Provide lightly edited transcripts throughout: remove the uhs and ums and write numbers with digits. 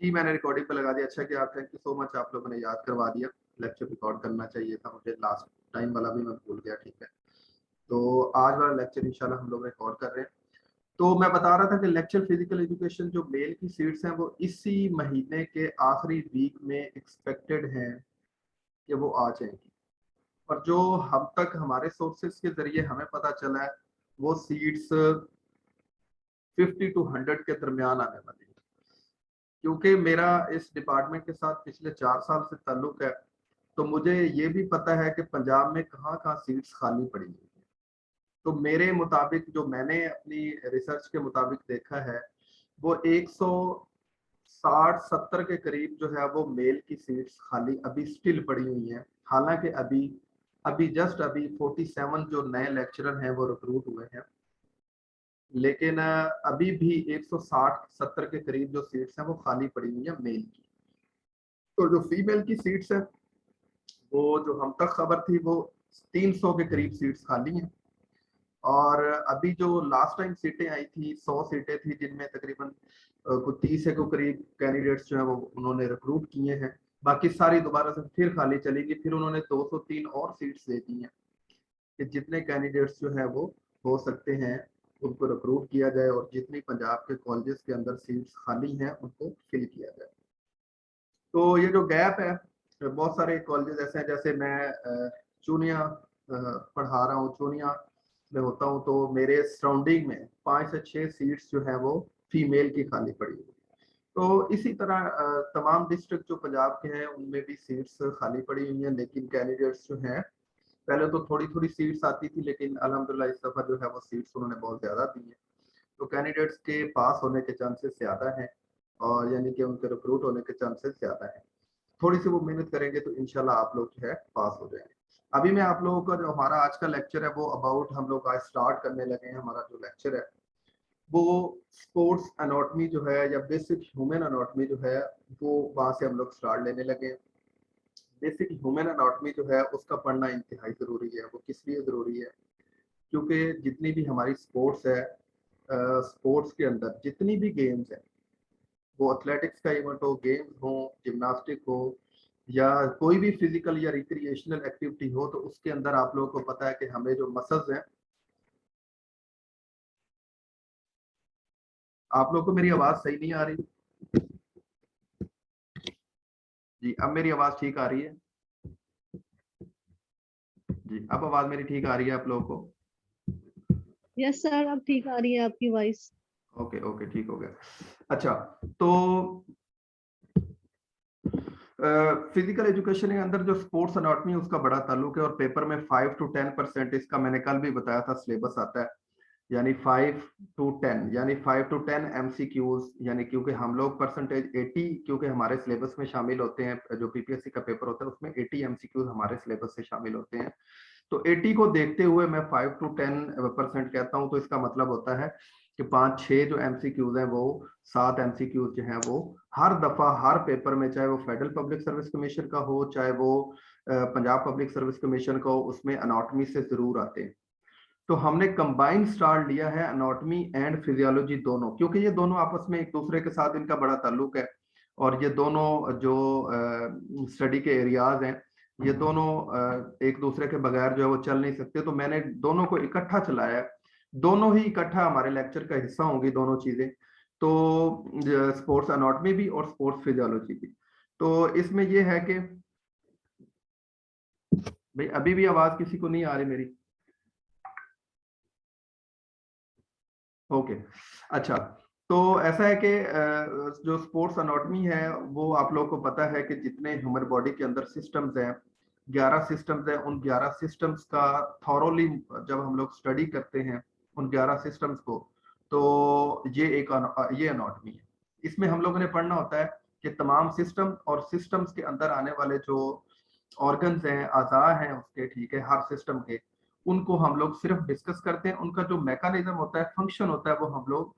जी, मैंने रिकॉर्डिंग पे लगा दिया। अच्छा किया आप, थैंक यू सो मच, आप लोगों ने याद करवा दिया। लेक्चर रिकॉर्ड करना चाहिए था मुझे, लास्ट टाइम वाला भी मैं भूल गया, ठीक है। तो आज वाला लेक्चर इंशाल्लाह हम लोग रिकॉर्ड कर रहे हैं। तो मैं बता रहा था कि लेक्चर फिजिकल एजुकेशन जो मेल की सीट्स हैं वो इसी महीने के आखिरी वीक में एक्सपेक्टेड हैं कि वो आ जाएंगी। और जो हम तक हमारे सोर्सेज के जरिए हमें पता चला है, वो सीट्स 50 टू 100 के दरमियान आने वाली है। क्योंकि मेरा इस डिपार्टमेंट के साथ पिछले 4 साल से ताल्लुक है, तो मुझे ये भी पता है कि पंजाब में कहाँ कहाँ सीट्स खाली पड़ी हुई है। तो मेरे मुताबिक, जो मैंने अपनी रिसर्च के मुताबिक देखा है, वो 160-70 के करीब जो है वो मेल की सीट्स खाली अभी स्टिल पड़ी हुई हैं। हालांकि अभी अभी जस्ट अभी 47 जो नए लेक्चरर हैं वो रिक्रूट हुए हैं, लेकिन अभी भी 160-70 के करीब जो सीट्स हैं वो खाली पड़ी हुई है मेल की। तो जो फीमेल की सीट्स है, वो जो हम तक खबर थी, वो 300 के करीब सीट्स खाली हैं। और अभी जो लास्ट टाइम सीटें आई थी, 100 सीटें थी, जिनमें तकरीबन कुछ 30 के करीब कैंडिडेट्स जो है वो उन्होंने रिक्रूट किए हैं। बाकी सारी दोबारा से फिर खाली चलेगी। फिर उन्होंने 203 और सीट्स दे दी हैं कि जितने कैंडिडेट्स जो है वो हो सकते हैं उनको रिक्रूट किया जाए, और जितनी पंजाब के कॉलेजेस के अंदर सीट्स खाली हैं उनको फिल किया जाए। तो ये जो गैप है, बहुत सारे कॉलेजेस ऐसे हैं, जैसे मैं चूनिया पढ़ा रहा हूँ, चूनिया में होता हूँ, तो मेरे सराउंडिंग में 5 से 6 सीट्स जो है वो फीमेल की खाली पड़ी हुई। तो इसी तरह तमाम डिस्ट्रिक्ट जो पंजाब के हैं उनमें भी सीट्स खाली पड़ी हुई हैं, लेकिन कैंडिडेट्स जो हैं, पहले तो थोड़ी थोड़ी सीट्स आती थी, लेकिन अल्हम्दुलिल्लाह इस दफा जो है वो सीट्स उन्होंने बहुत ज्यादा दी है। तो कैंडिडेट्स के पास होने के चांसेस ज्यादा हैं, और यानी कि उनके रिक्रूट होने के चांसेस ज्यादा हैं। थोड़ी सी वो मेहनत करेंगे तो इंशाल्लाह आप लोग जो है पास हो जाएंगे। अभी मैं आप लोगों का जो हमारा आज का लेक्चर है वो अबाउट, हम लोग आज स्टार्ट करने लगे हैं। हमारा जो लेक्चर है वो स्पोर्ट्स एनाटॉमी जो है, या बेसिक ह्यूमन एनाटॉमी जो है, वो वहां से हम लोग स्टार्ट लेने लगे हैं। बेसिक ह्यूमन एनाटॉमी जो है उसका पढ़ना इंतहाई जरूरी है। वो किस लिए जरूरी है? क्योंकि जितनी भी हमारी स्पोर्ट्स है, स्पोर्ट्स के अंदर जितनी भी गेम्स है, वो एथलेटिक्स का इवेंट हो, गेम्स हो, जिम्नास्टिक हो, या कोई भी फिजिकल या रिक्रिएशनल एक्टिविटी हो, तो उसके अंदर आप लोगों को पता है कि हमें जो मसल्स हैं, आप लोगों को मेरी आवाज सही नहीं आ रही? जी, अब मेरी आवाज ठीक आ रही है? जी, अब आवाज मेरी ठीक आ रही है आप लोगों को? यस सर, अब ठीक आ रही है आपकी वॉइस। ओके ओके, ठीक हो गया। अच्छा, तो फिजिकल एजुकेशन के अंदर जो स्पोर्ट्स एनाटॉमी उसका बड़ा ताल्लुक है, और पेपर में 5 to 10% इसका, मैंने कल भी बताया था, सिलेबस आता है। यानी 5 to 10, यानी 5 to 10 MCQs, यानी क्योंकि हम लोग परसेंटेज 80, क्योंकि हमारे सिलेबस में शामिल होते हैं, जो पीपीएससी का पेपर होता है उसमें 80 MCQs हमारे सिलेबस से शामिल होते हैं। तो 80 को देखते हुए मैं 5 to 10% कहता हूँ। तो इसका मतलब होता है कि 5-6 जो MCQs हैं, वो 7 MCQs जो हैं वो हर दफा हर पेपर में, चाहे वो फेडरल पब्लिक सर्विस कमीशन का हो, चाहे वो पंजाब पब्लिक सर्विस कमीशन का हो, उसमें अनाटॉमी से जरूर आते हैं। तो हमने कंबाइंड स्टार्ट लिया है अनाटॉमी एंड फिजियोलॉजी दोनों, क्योंकि ये दोनों आपस में एक दूसरे के साथ इनका बड़ा ताल्लुक है। और ये दोनों जो स्टडी के एरियाज हैं, ये दोनों एक दूसरे के बगैर जो है वो चल नहीं सकते। तो मैंने दोनों को इकट्ठा चलाया है। दोनों ही इकट्ठा हमारे लेक्चर का हिस्सा होंगी दोनों चीजें। तो स्पोर्ट्स अनाटॉमी भी और स्पोर्ट्स फिजियोलॉजी भी। तो इसमें यह है कि भाई, अभी भी आवाज किसी को नहीं आ रही मेरी? ओके, अच्छा। तो ऐसा है कि जो स्पोर्ट्स अनाटॉमी है, वो आप लोगों को पता है कि जितने ह्यूमन बॉडी के अंदर सिस्टम्स हैं, 11 सिस्टम्स हैं। उन 11 सिस्टम्स का थॉरोली जब हम लोग स्टडी करते हैं उन 11 सिस्टम्स को, तो ये अनाटॉमी है। इसमें हम लोगों ने पढ़ना होता है कि तमाम सिस्टम और सिस्टम्स के अंदर आने वाले जो ऑर्गन्स हैं, अज़ा हैं उसके, ठीक है, हर सिस्टम के, उनको हम लोग सिर्फ डिस्कस करते हैं। उनका जो मैकेनिज्म होता है, फंक्शन होता है, वो हम लोग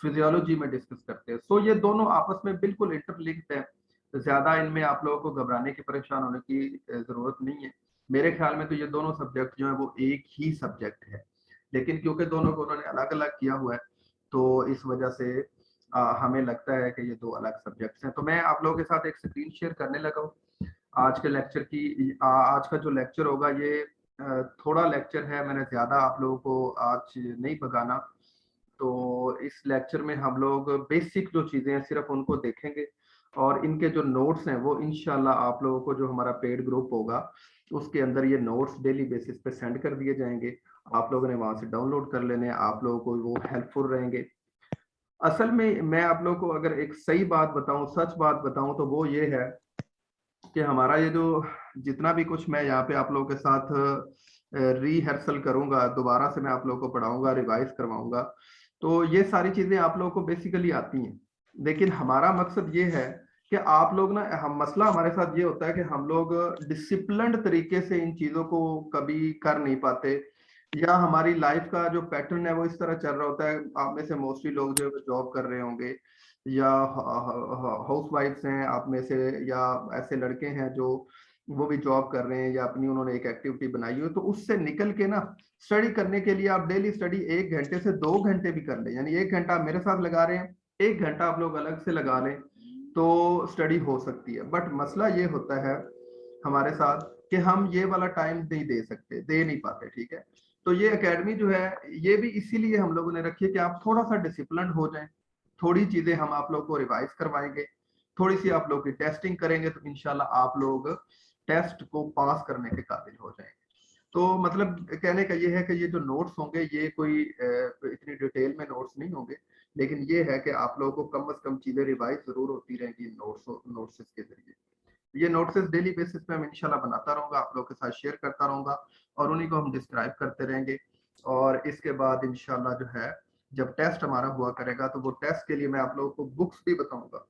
फिजियोलॉजी में डिस्कस करते हैं। सो ये दोनों आपस में बिल्कुल इंटरलिंक्ड है। ज्यादा इनमें आप लोगों को घबराने की, परेशान होने की जरूरत नहीं है। मेरे ख्याल में तो ये दोनों सब्जेक्ट जो है वो एक ही सब्जेक्ट है, लेकिन क्योंकि दोनों को उन्होंने अलग अलग किया हुआ है, तो इस वजह से हमें लगता है कि ये दो अलग सब्जेक्ट्स हैं। तो मैं आप लोगों के साथ एक स्क्रीन शेयर करने लगा हूँ आज के लेक्चर की। आज का जो लेक्चर होगा ये थोड़ा लेक्चर है, मैंने ज़्यादा आप लोगों को आज नहीं भगाना। तो इस लेक्चर में हम लोग बेसिक जो चीज़ें हैं सिर्फ उनको देखेंगे, और इनके जो नोट्स हैं वो इंशाल्लाह आप लोगों को जो हमारा पेड ग्रुप होगा उसके अंदर ये नोट्स डेली बेसिस पे सेंड कर दिए जाएंगे। आप लोगों ने वहां से डाउनलोड कर लेने हैं, आप लोगों को वो हेल्पफुल रहेंगे। असल में मैं आप लोगों को अगर एक सही बात बताऊं, सच बात बताऊं, तो वो ये है कि हमारा ये जो जितना भी कुछ मैं यहाँ पे आप लोगों के साथ रिहर्सल करूंगा, दोबारा से मैं आप लोगों को पढ़ाऊंगा, रिवाइज करवाऊंगा, तो ये सारी चीजें आप लोगों को बेसिकली आती हैं। लेकिन हमारा मकसद ये है कि आप लोग ना, हम मसला हमारे साथ ये होता है कि हम लोग डिसिप्लिन्ड तरीके से इन चीजों को कभी कर नहीं पाते, या हमारी लाइफ का जो पैटर्न है वो इस तरह चल रहा होता है। आप में से मोस्टली लोग जो जॉब कर रहे होंगे, या हाउस वाइफ्स हैं आप में से, या ऐसे लड़के हैं जो वो भी जॉब कर रहे हैं या अपनी उन्होंने एक एक्टिविटी बनाई हो, तो उससे निकल के ना स्टडी करने के लिए आप डेली स्टडी 1 घंटे से 2 घंटे भी कर लें, यानी 1 घंटा आप मेरे साथ लगा रहे हैं, 1 घंटा आप लोग अलग से लगा लें, तो स्टडी हो सकती है। बट मसला ये होता है हमारे साथ कि हम ये वाला टाइम नहीं दे सकते, दे नहीं पाते, ठीक है। तो ये एकेडमी जो है ये भी इसीलिए हम लोगों ने रखी है कि आप थोड़ा सा डिसिप्लिन हो जाएं, थोड़ी चीजें हम आप लोग को रिवाइज करवाएंगे, थोड़ी सी आप लोग की टेस्टिंग करेंगे, तो इंशाल्लाह आप लोग टेस्ट को पास करने के काबिल हो जाएंगे। तो मतलब कहने का ये है कि ये जो नोट्स होंगे ये कोई इतनी डिटेल में नोट्स नहीं होंगे, लेकिन ये है कि आप लोगों को कम से कम चीजें रिवाइज जरूर होती रहेंगी नोट्स के जरिए। ये नोट्स डेली बेसिस पे मैं इंशाल्लाह बनाता रहूंगा, आप लोगों के साथ शेयर करता रहूंगा, और उन्हीं को हम डिस्क्राइब करते रहेंगे। और इसके बाद इंशाल्लाह जो है जब टेस्ट हमारा हुआ करेगा, तो वो टेस्ट के लिए मैं आप लोगों को बुक्स भी बताऊंगा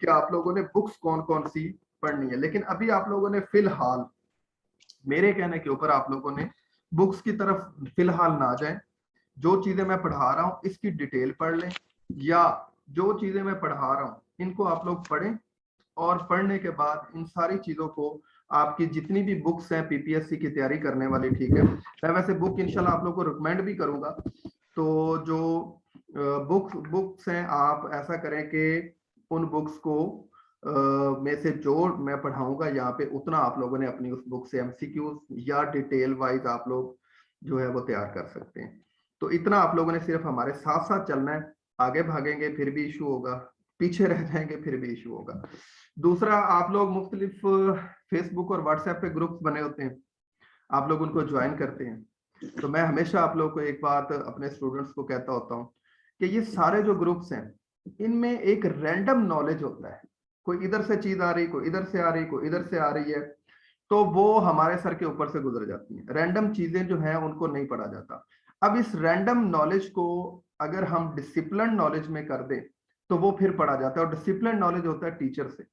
कि आप लोगों ने बुक्स कौन कौन सी पढ़नी है। लेकिन अभी आप लोगों ने फिलहाल मेरे कहने के ऊपर आप लोगों ने बुक्स की तरफ फिलहाल ना जाएं। जो चीजें मैं पढ़ा रहा हूँ इसकी डिटेल पढ़ लें, या जो चीजें मैं पढ़ा रहा हूँ इनको आप लोग पढ़ें, और पढ़ने के बाद इन सारी चीजों को आपकी जितनी भी बुक्स हैं पीपीएससी की तैयारी करने वाली, ठीक है, मैं वैसे बुक इंशाल्लाह आप लोग को रिकमेंड भी करूंगा। तो जो बुक्स हैं आप ऐसा करें कि उन बुक्स को में से जो मैं पढ़ाऊंगा यहाँ पे उतना आप लोगों ने अपनी उस बुक से एमसीक्यूज या डिटेल वाइज आप लोग जो है वो तैयार कर सकते हैं। तो इतना आप लोगों ने सिर्फ हमारे साथ साथ चलना है, आगे भागेंगे फिर भी इशू होगा, पीछे रह जाएंगे फिर भी इशू होगा। दूसरा, आप लोग मुख्तलिफ फेसबुक और व्हाट्सएप पे ग्रुप्स बने होते हैं, आप लोग उनको ज्वाइन करते हैं। तो मैं हमेशा आप लोगों को एक बात अपने स्टूडेंट्स को कहता होता हूँ कि ये सारे जो ग्रुप्स हैं इनमें एक रैंडम नॉलेज होता है, कोई इधर से चीज आ रही, कोई इधर से आ रही, कोई इधर से आ रही है, तो वो हमारे सर के ऊपर से गुजर जाती हैं। रैंडम चीजें जो हैं उनको नहीं पढ़ा जाता। अब इस रैंडम नॉलेज को अगर हम डिसिप्लिन नॉलेज में कर दें तो वो फिर पढ़ा जाता है, और डिसिप्लिन नॉलेज होता है टीचर से।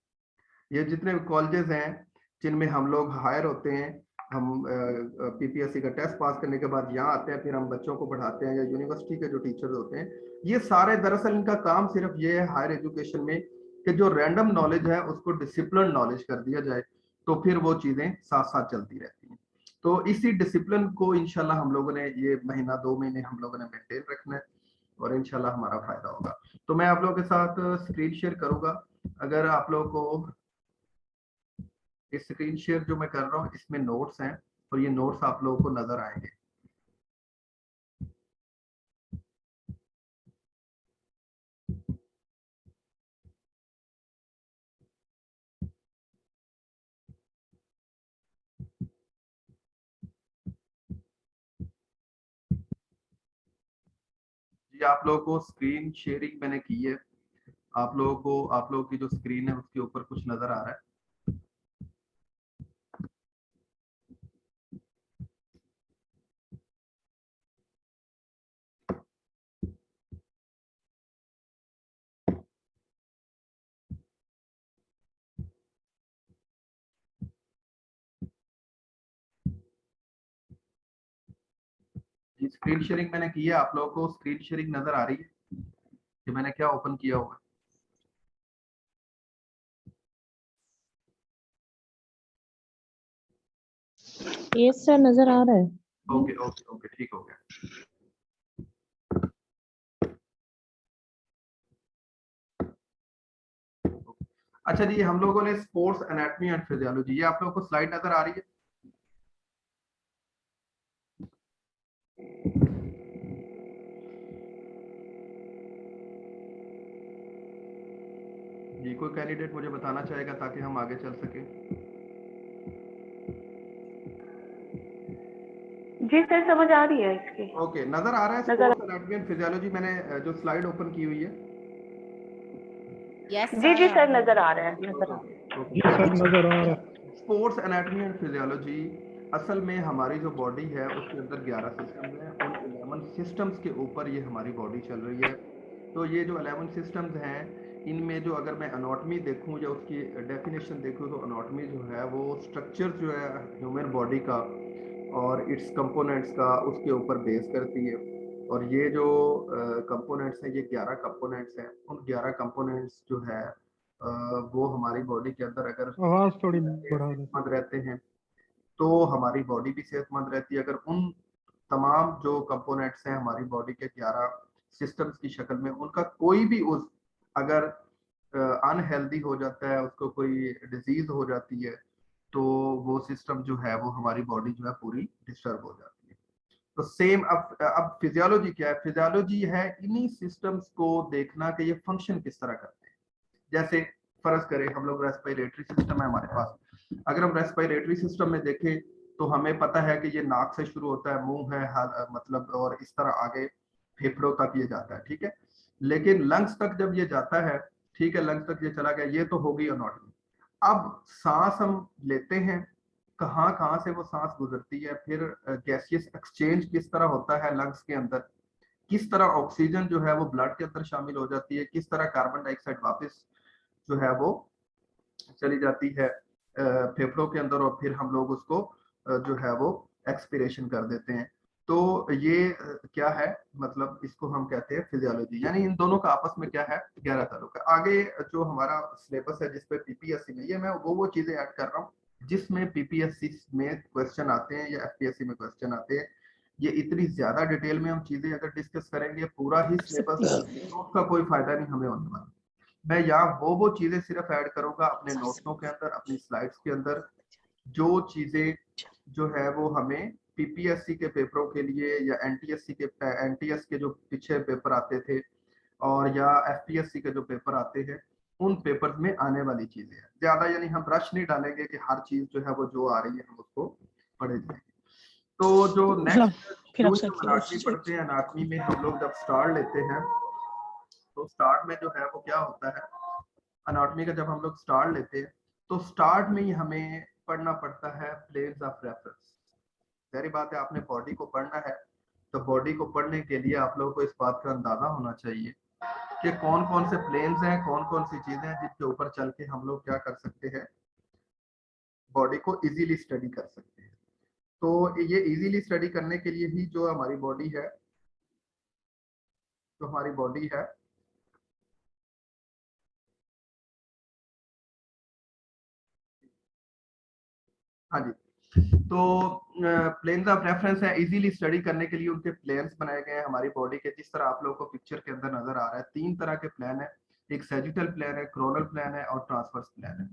ये जितने कॉलेजेस हैं जिनमें हम लोग हायर होते हैं, हम पीपीएससी का टेस्ट पास करने के बाद यहाँ आते हैं, फिर हम बच्चों को पढ़ाते हैं, या यूनिवर्सिटी के जो टीचर्स होते हैं, ये सारे दरअसल इनका काम सिर्फ ये है हायर एजुकेशन में कि जो रैंडम नॉलेज है उसको डिसिप्लिन नॉलेज कर दिया जाए, तो फिर वो चीजें साथ साथ चलती रहती हैं। तो इसी डिसिप्लिन को इंशाल्लाह हम लोगों ने ये महीना 2 महीने हम लोगों ने मेंटेन रखना है, और इंशाल्लाह हमारा फायदा होगा। तो मैं आप लोगों के साथ स्क्रीन शेयर करूंगा। अगर आप लोगों को स्क्रीन शेयर जो मैं कर रहा हूँ इसमें नोट्स हैं, और ये नोट्स आप लोगों को नजर आएंगे। जी, आप लोगों को स्क्रीन शेयरिंग मैंने की है, आप लोगों को आप लोगों की जो स्क्रीन है उसके ऊपर कुछ नजर आ रहा है। जी, स्क्रीन शेयरिंग मैंने की है, आप लोगों को स्क्रीन शेयरिंग नजर आ रही है कि मैंने क्या ओपन किया हुआ ये सर नजर आ रहा है। है? ओके ओके ओके, ठीक हो गया। अच्छा जी, हम लोगों ने स्पोर्ट्स एनाटॉमी एंड फिजियोलॉजी, ये आप लोगों को स्लाइड नजर आ रही है? जी, कोई कैंडिडेट मुझे बताना चाहेगा ताकि हम आगे चल सके? जी सर, समझ आ रही है इसकी। ओके, नजर आ रहा है नजर स्पोर्ट्स एनाटॉमी एंड फिजियोलॉजी? मैंने जो स्लाइड ओपन की हुई है। जी सर, नजर आ रहा है, नजर आ रहा है। जी सर नजर आ रहा है। स्पोर्ट्स एनाटॉमी एंड फिजियोलॉजी, असल में हमारी जो बॉडी है उसके अंदर 11 सिस्टम है। उन 11 सिस्टम्स के ऊपर ये हमारी बॉडी चल रही है। तो ये जो 11 सिस्टम्स हैं, इनमें जो अगर मैं अनाटॉमी देखूं या उसकी डेफिनेशन देखूं, तो अनाटॉमी जो है वो स्ट्रक्चर जो है ह्यूमन बॉडी का और इट्स कंपोनेंट्स का उसके ऊपर बेस करती है। और ये जो कंपोनेंट्स हैं, ये 11 कंपोनेंट्स हैं। उन 11 कंपोनेंट्स जो है वो हमारी बॉडी के अंदर अगर आवाज थोड़ी बढ़ा दे। सेहतमंद रहते हैं तो हमारी बॉडी भी सेहतमंद रहती है। अगर उन तमाम जो कंपोनेंट्स हैं हमारी बॉडी के 11 सिस्टम्स की शक्ल में, उनका कोई भी उस अगर अनहेल्दी हो जाता है, उसको कोई डिजीज हो जाती है, तो वो सिस्टम जो है वो हमारी बॉडी जो है पूरी डिस्टर्ब हो जाती है। तो सेम अब फिजियोलॉजी क्या है? फिजियोलॉजी है इन्हीं सिस्टम्स को देखना कि ये फंक्शन किस तरह करते हैं। जैसे फर्ज करें हम लोग रेस्पिरेटरी सिस्टम है हमारे पास, अगर हम रेस्पिरेटरी सिस्टम में देखें तो हमें पता है कि ये नाक से शुरू होता है, मुंह है, मतलब और इस तरह आगे फेफड़ों तक ये जाता है, ठीक है। लेकिन लंग्स तक जब ये जाता है, ठीक है, लंग्स तक ये चला गया, ये तो होगी अनॉटमी। अब सांस हम लेते हैं, कहाँ कहाँ से वो सांस गुजरती है, फिर गैसियस एक्सचेंज किस तरह होता है लंग्स के अंदर, किस तरह ऑक्सीजन जो है वो ब्लड के अंदर शामिल हो जाती है, किस तरह कार्बन डाइऑक्साइड वापस जो है वो चली जाती है फेफड़ों के अंदर, और फिर हम लोग उसको जो है वो एक्सपीरेशन कर देते हैं। तो ये क्या है, मतलब इसको हम कहते हैं फिजियोलॉजी। यानी इन दोनों का आपस में क्या है, गहरा ताल्लुक है। आगे जो हमारा सिलेबस है जिसपे पीपीएससी में, ये मैं वो चीजें ऐड कर रहा हूँ जिसमें पीपीएससी में क्वेश्चन आते हैं या एफपीएससी में क्वेश्चन आते हैं। ये इतनी ज्यादा डिटेल में हम चीजें अगर डिस्कस करेंगे पूरा ही सिलेबस, तो उसका कोई फायदा नहीं हमें होने वाला। मैं यहाँ वो चीजें सिर्फ ऐड करूंगा अपने नोट्सों के अंदर, अपनी स्लाइड्स के अंदर, जो चीजें जो है वो हमें पीपीएससी के पेपरों के लिए या एनटीएस के जो पीछे पेपर आते थे और या एफपीएससी के जो पेपर आते हैं, उन पेपर्स में आने वाली चीजें हैं ज्यादा। यानी हम रश नहीं डालेंगे कि हर चीज जो है वो जो आ रही है हम उसको पढ़े जाएंगे। तो जो नेक्स्ट फिर जो अफसर हम अनाटमी पढ़ते हैं, अनाटमी में हम लोग जब स्टार्ट लेते हैं तो स्टार्ट में जो है वो क्या होता है, अनाटॉमी का जब हम लोग स्टार्ट लेते हैं तो स्टार्ट में ही हमें पढ़ना पड़ता है प्लेन्स ऑफ रेफरेंस। सारी बात है, आपने बॉडी को पढ़ना है तो बॉडी को पढ़ने के लिए आप लोगों को इस बात का अंदाजा होना चाहिए कि कौन कौन से प्लेन्स हैं, कौन कौन सी चीजें हैं जिनके ऊपर चल के हम लोग क्या कर सकते हैं, बॉडी को इजीली स्टडी कर सकते हैं। तो ये इजीली स्टडी करने के लिए ही जो हमारी बॉडी है, जो हमारी बॉडी है, हाँ जी, तो प्लेन्स ऑफ रेफरेंस है, इजीली स्टडी करने के लिए उनके प्लेन्स बनाए गए हैं हमारी बॉडी के। जिस तरह आप लोगों को पिक्चर के अंदर नजर आ रहा है, 3 तरह के प्लान है, एक सैजिटल प्लान है, कोरोनल प्लान है और ट्रांसवर्स प्लान है।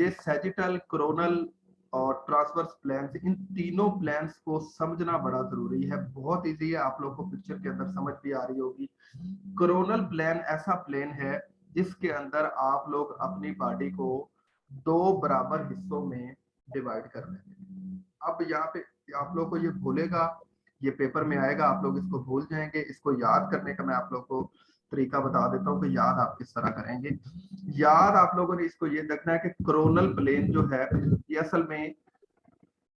ये सैजिटल, कोरोनल और ट्रांसवर्स प्लान, इन तीनों प्लान्स को समझना बड़ा जरूरी है। बहुत इजी है, आप लोगों को पिक्चर के अंदर समझ भी आ रही होगी। कोरोनल प्लान ऐसा प्लान है जिसके अंदर आप लोग अपनी बॉडी को 2 बराबर हिस्सों में डिवाइड कर लेते हैं। अब यहाँ पे आप लोग को ये भूलेगा, ये पेपर में आएगा, आप लोग इसको भूल जाएंगे। इसको याद करने का मैं आप लोग को तरीका बता देता हूँ कि याद आप किस तरह करेंगे। याद आप लोगों ने इसको ये देखना है कि कोरोनल प्लेन जो है ये असल में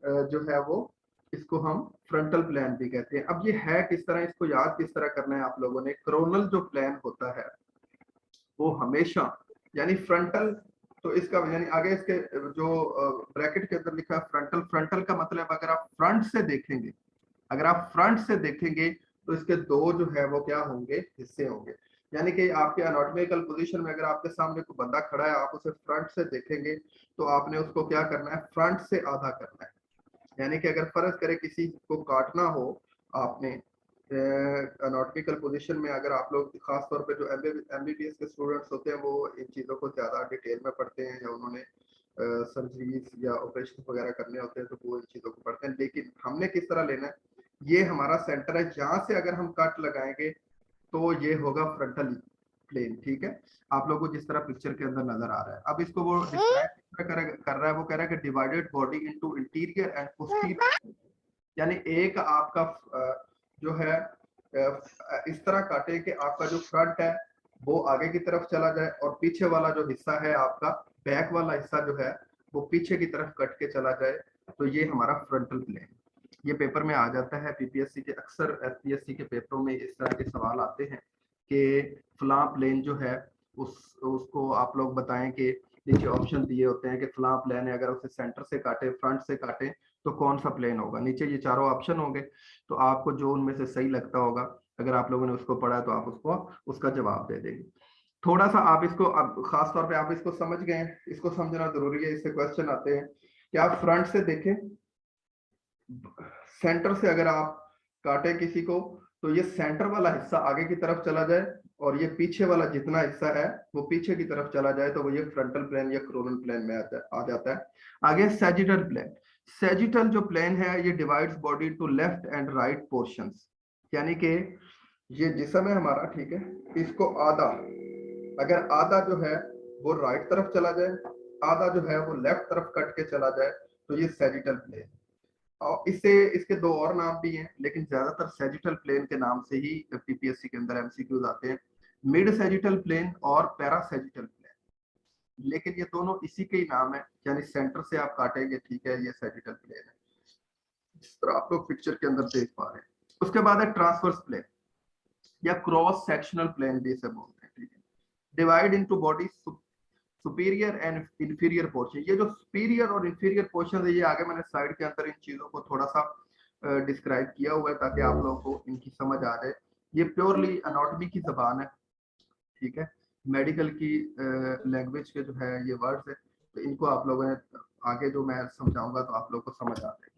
जो है वो, इसको हम फ्रंटल प्लान भी कहते हैं। अब ये है किस तरह, इसको याद किस तरह करना है आप लोगों ने। कोरोनल जो प्लान होता है वो हमेशा, यानी फ्रंटल, तो इसका यानी आगे इसके जो ब्रैकेट के अंदर लिखा है फ्रंटल, फ्रंटल का मतलब अगर आप फ्रंट से देखेंगे, अगर आप फ्रंट से देखेंगे तो इसके 2 जो है वो क्या होंगे, हिस्से होंगे। यानी कि आपके एनाटॉमिकल पोजीशन में अगर आपके सामने कोई बंदा खड़ा है, आप उसे फ्रंट से देखेंगे तो आपने उसको क्या करना है, फ्रंट से आधा करना है। यानी कि अगर फर्ज करे किसी को काटना हो आपने, एनाटॉमिकल पोजीशन में अगर आप लोग खास तौर पे जो एमबीबीएस के स्टूडेंट्स होते हैं वो इन चीज़ों को ज़्यादा डिटेल में पढ़ते हैं, या उन्होंने सर्जरीज या ऑपरेशन वगैरह करने होते हैं तो वो इन चीज़ों को पढ़ते हैं। लेकिन हमने किस तरह लेना है, ये हमारा सेंटर है, जहाँ से अगर हम कट लगाएंगे तो ये होगा फ्रंटल प्लेन। ठीक है, आप लोगों को जिस तरह पिक्चर के अंदर नजर आ रहा है। अब इसको वो डिस्क्राइब कर रहा है, वो कह रहा है कि divided body into interior and posterior, यानी एक आपका जो है इस तरह काटे कि आपका जो फ्रंट है वो आगे की तरफ चला जाए और पीछे वाला जो हिस्सा है आपका बैक वाला हिस्सा जो है वो पीछे की तरफ कट के चला जाए, तो ये हमारा फ्रंटल प्लेन। ये पेपर में आ जाता है, पीपीएससी के अक्सर एफपीएससी के पेपरों में इस तरह के सवाल आते हैं कि फलां प्लेन जो है उसको आप लोग बताएं कि नीचे ऑप्शन दिए होते हैं कि फलां प्लेन है, अगर उसे सेंटर से काटे, फ्रंट से काटे तो कौन सा प्लेन होगा। नीचे ये चारों ऑप्शन होंगे, तो आपको जो उनमें से सही लगता होगा, अगर आप लोगों ने उसको पढ़ा है तो आप उसको उसका जवाब दे देंगे। थोड़ा सा आप इसको खास तौर पे आप इसको समझ गए हैं, इसको समझना जरूरी है। इससे क्वेश्चन आते हैं कि आप फ्रंट से देखें, सेंटर से अगर आप काटे किसी को तो ये सेंटर वाला हिस्सा आगे की तरफ चला जाए और ये पीछे वाला जितना हिस्सा है वो पीछे की तरफ चला जाए, तो वो ये फ्रंटल प्लेन या कोरोनल प्लेन में आ जाता है। आगे सैजिटल प्लेन। सैजिटल जो प्लेन है ये divides body to left and right portions, यानी कि ये जिस्म है हमारा, ठीक है, इसको आधा, अगर आधा जो है वो राइट तरफ चला जाए, आधा जो है वो लेफ्ट तरफ कट के चला जाए, तो ये सैजिटल प्लेन। और इसके दो और नाम भी हैं, लेकिन ज्यादातर सैजिटल प्लेन के नाम से ही पीपीएससी के अंदर एमसीक्यूज आते हैं, मिड सैजिटल प्लेन और पैरासैजिटल प्लेन। लेकिन ये दोनों इसी के ही नाम है, यानी सेंटर से आप काटेंगे, ठीक है, ये सैजिटल प्लेन है, जिस तरह आप लोग पिक्चर के अंदर देख पा रहे हैं। उसके बाद है ट्रांसवर्स प्लेन या क्रॉस सेक्शनल प्लेन भी इसे बोलते हैं, ठीक है। Divide into body superior and inferior portion. ये जो सुपीरियर और इंफीरियर पोर्शन है, ये आगे मैंने स्लाइड के अंदर इन चीजों को थोड़ा सा डिस्क्राइब किया हुआ है ताकि आप लोगों को इनकी समझ आ जाए। ये प्योरली एनाटॉमी की जबान है, ठीक है, मेडिकल की लैंग्वेज के जो है ये वर्ड्स है, तो इनको आप लोगों ने आगे जो मैं समझाऊंगा तो आप लोगों को समझ आ जाएगा।